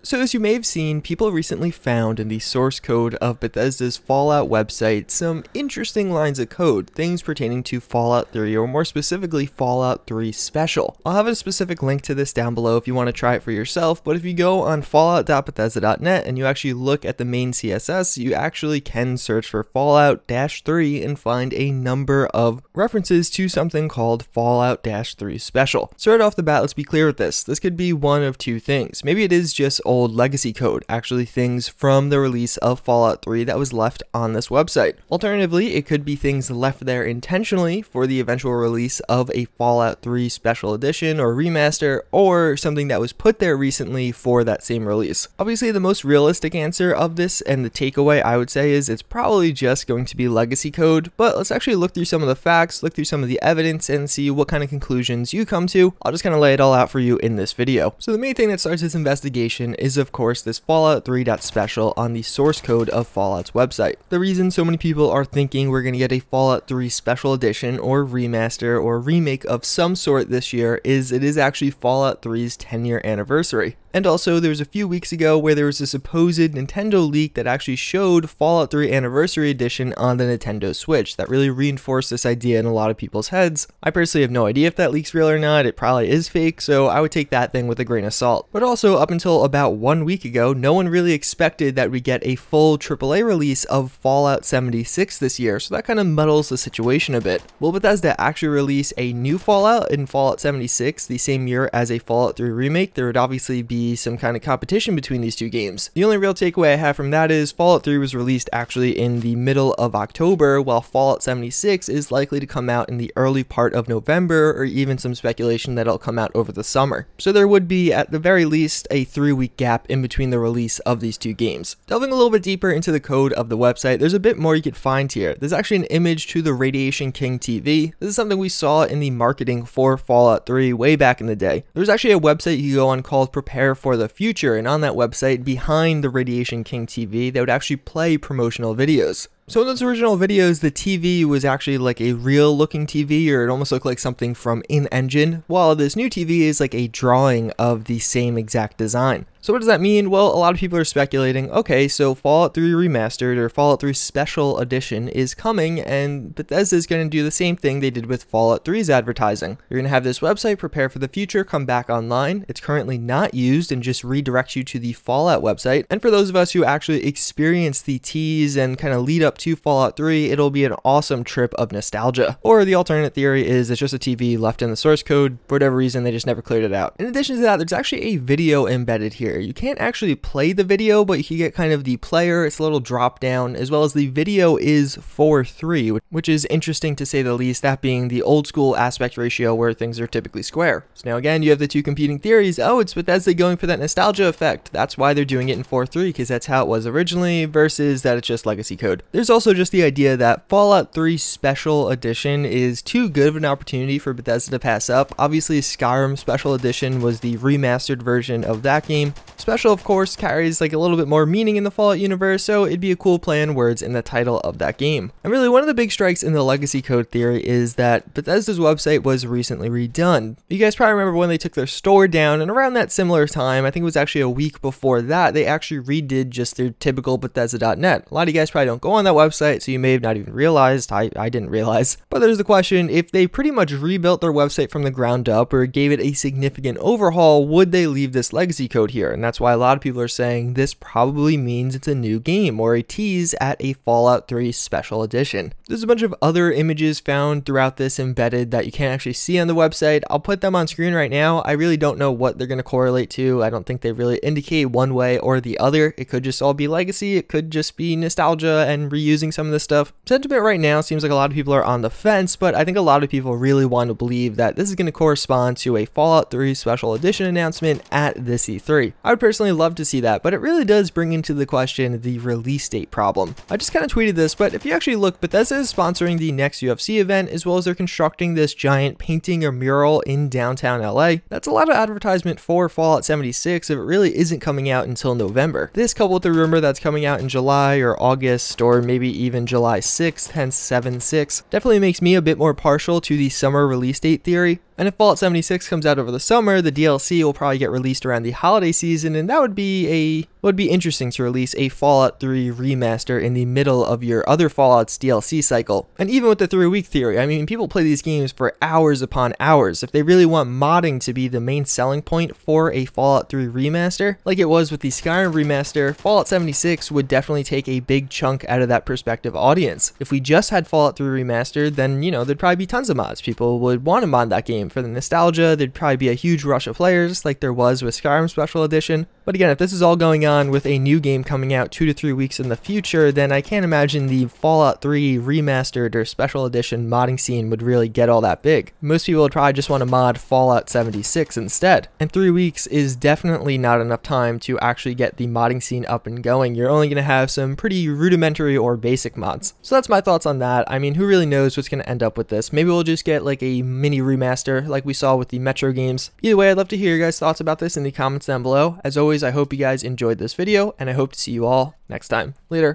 So as you may have seen, people recently found in the source code of Bethesda's Fallout website some interesting lines of code, things pertaining to Fallout 3, or more specifically Fallout 3 Special. I'll have a specific link to this down below if you want to try it for yourself, but if you go on fallout.bethesda.net and you actually look at the main CSS, you actually can search for Fallout-3 and find a number of references to something called Fallout-3 Special. So right off the bat, let's be clear with this. This could be one of two things. Maybe it is just old legacy code, actually things from the release of Fallout 3 that was left on this website. Alternatively, it could be things left there intentionally for the eventual release of a Fallout 3 Special Edition or remaster, or something that was put there recently for that same release. Obviously, the most realistic answer of this and the takeaway I would say is it's probably just going to be legacy code, but let's actually look through some of the facts, look through some of the evidence, and see what kind of conclusions you come to. I'll just kind of lay it all out for you in this video. So the main thing that starts this investigation is of course this Fallout 3.special on the source code of Fallout's website. The reason so many people are thinking we're going to get a Fallout 3 Special Edition or remaster or remake of some sort this year is it is actually Fallout 3's 10-year anniversary. And also, there was a few weeks ago where there was a supposed Nintendo leak that actually showed Fallout 3 Anniversary Edition on the Nintendo Switch. That really reinforced this idea in a lot of people's heads. I personally have no idea if that leak's real or not. It probably is fake, so I would take that thing with a grain of salt. But also, up until about 1 week ago, no one really expected that we'd get a full AAA release of Fallout 76 this year, so that kind of muddles the situation a bit. Will Bethesda actually release a new Fallout in Fallout 76 the same year as a Fallout 3 remake? There would obviously be some kind of competition between these two games. The only real takeaway I have from that is Fallout 3 was released actually in the middle of October, while Fallout 76 is likely to come out in the early part of November, or even some speculation that it'll come out over the summer. So there would be, at the very least, a 3-week gap in between the release of these two games. Delving a little bit deeper into the code of the website, there's a bit more you could find here. There's actually an image to the Radiation King TV. This is something we saw in the marketing for Fallout 3 way back in the day. There's actually a website you can go on called Prepare for the Future, and on that website, behind the Radiation King TV, they would actually play promotional videos. So in those original videos, the TV was actually like a real looking TV, or it almost looked like something from in-engine, while this new TV is like a drawing of the same exact design. So what does that mean? Well, a lot of people are speculating, okay, so Fallout 3 Remastered or Fallout 3 Special Edition is coming, and Bethesda is going to do the same thing they did with Fallout 3's advertising. You're going to have this website, Prepare for the Future, come back online. It's currently not used and just redirects you to the Fallout website. And for those of us who actually experience the tease and kind of lead up to Fallout 3, it'll be an awesome trip of nostalgia. Or the alternate theory is it's just a TV left in the source code. For whatever reason, they just never cleared it out. In addition to that, there's actually a video embedded here. You can't actually play the video, but you can get kind of the player, it's a little drop down, as well as the video is 4:3, which is interesting to say the least, that being the old school aspect ratio where things are typically square. So now again, you have the two competing theories. Oh, it's Bethesda going for that nostalgia effect. That's why they're doing it in 4:3, because that's how it was originally, versus that it's just legacy code. There's also just the idea that Fallout 3 Special Edition is too good of an opportunity for Bethesda to pass up. Obviously, Skyrim Special Edition was the remastered version of that game. Special, of course, carries like a little bit more meaning in the Fallout universe, so it'd be a cool play on words in the title of that game. And really, one of the big strikes in the legacy code theory is that Bethesda's website was recently redone. You guys probably remember when they took their store down, and around that similar time, I think it was actually a week before that, they actually redid just their typical Bethesda.net. A lot of you guys probably don't go on that website, so you may have not even realized. I didn't realize. But there's the question, if they pretty much rebuilt their website from the ground up or gave it a significant overhaul, would they leave this legacy code here? And that's why a lot of people are saying this probably means it's a new game or a tease at a Fallout 3 Special Edition. There's a bunch of other images found throughout this embedded that you can't actually see on the website. I'll put them on screen right now. I really don't know what they're going to correlate to. I don't think they really indicate one way or the other. It could just all be legacy. It could just be nostalgia and reusing some of this stuff. Sentiment right now seems like a lot of people are on the fence, but I think a lot of people really want to believe that this is going to correspond to a Fallout 3 Special Edition announcement at this E3. I would personally love to see that, but it really does bring into the question the release date problem. I just kind of tweeted this, but if you actually look, Bethesda is sponsoring the next UFC event, as well as they're constructing this giant painting or mural in downtown LA. That's a lot of advertisement for Fallout 76 if it really isn't coming out until November. This coupled with the rumor that's coming out in July or August, or maybe even July 6th, hence 7/6, definitely makes me a bit more partial to the summer release date theory. And if Fallout 76 comes out over the summer, the DLC will probably get released around the holiday season season, and that would be interesting to release a Fallout 3 remaster in the middle of your other Fallout's DLC cycle. And even with the 3-week theory, I mean, people play these games for hours upon hours. If they really want modding to be the main selling point for a Fallout 3 remaster, like it was with the Skyrim remaster, Fallout 76 would definitely take a big chunk out of that prospective audience. If we just had Fallout 3 remastered, then, you know, there'd probably be tons of mods. People would want to mod that game for the nostalgia. There'd probably be a huge rush of players like there was with Skyrim Special Edition. But again, if this is all going on with a new game coming out 2 to 3 weeks in the future, then I can't imagine the Fallout 3 remastered or special edition modding scene would really get all that big. Most people would probably just want to mod Fallout 76 instead. And 3 weeks is definitely not enough time to actually get the modding scene up and going. You're only going to have some pretty rudimentary or basic mods. So that's my thoughts on that. I mean, who really knows what's going to end up with this? Maybe we'll just get like a mini remaster like we saw with the Metro games. Either way, I'd love to hear your guys' thoughts about this in the comments down below. As always, I hope you guys enjoyed this video, and I hope to see you all next time. Later.